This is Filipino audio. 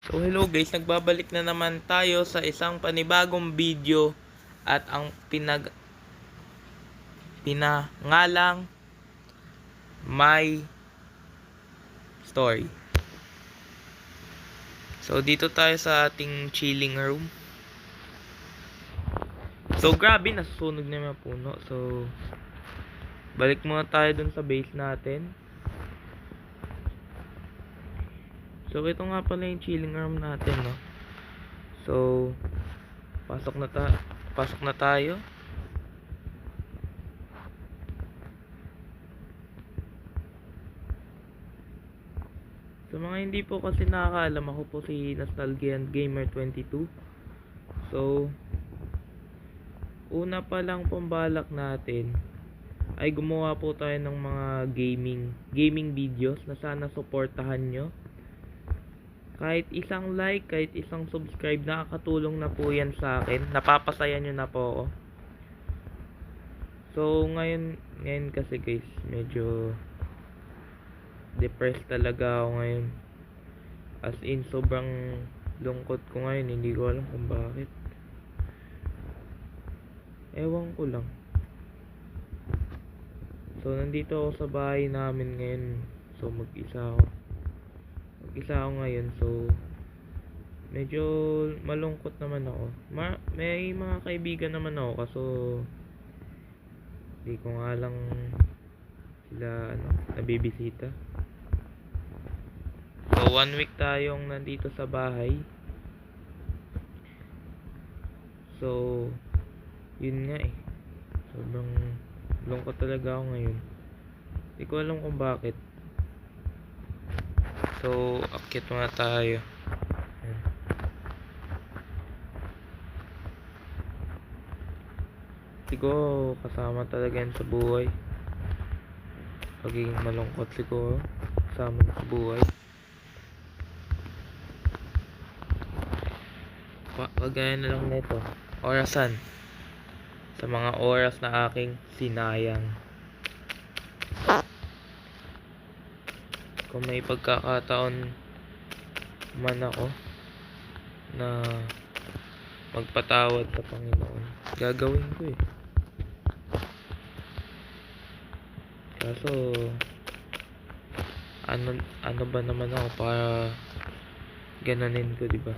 So hello guys, nagbabalik na naman tayo sa isang panibagong video at ang pinangalang My Story. So dito tayo sa ating chilling room. So grabe, nasusunog na yung puno. So balik muna tayo dun sa base natin. So ito nga pala yung chilling room natin, no. So pasok na tayo. Sa mga hindi po kasi nakakaalam, ako po si Nostalgian Gamer 22. So una pa lang pong balak natin ay gumawa po tayo ng mga gaming videos na sana suportahan nyo. Kahit isang like, kahit isang subscribe, nakakatulong na po yan sa akin. Napapasaya nyo na po ako. So ngayon kasi guys, medyo depressed talaga ako ngayon. As in, sobrang lungkot ko ngayon. Hindi ko alam kung bakit. Ewan ko lang. So nandito ako sa bahay namin ngayon. So mag-isa ako ngayon. So medyo malungkot naman ako. May mga kaibigan naman ako, kaso hindi ko nga lang sila nabibisita. So 1 week tayong nandito sa bahay. So yun nga eh, sobrang lungkot talaga ako ngayon. Hindi ko alam kung bakit. So akyat muna tayo. Siguro kasama talaga yan sa buhay. Pagiging malungkot siguro kasama na sa buhay. Kagaya na lang nito, orasan, sa mga oras na aking sinayang. Kung may pagkakataon man ako na magpatawad sa Panginoon, gagawin ko eh. Kaso ano ba naman ako para gananin ko, diba?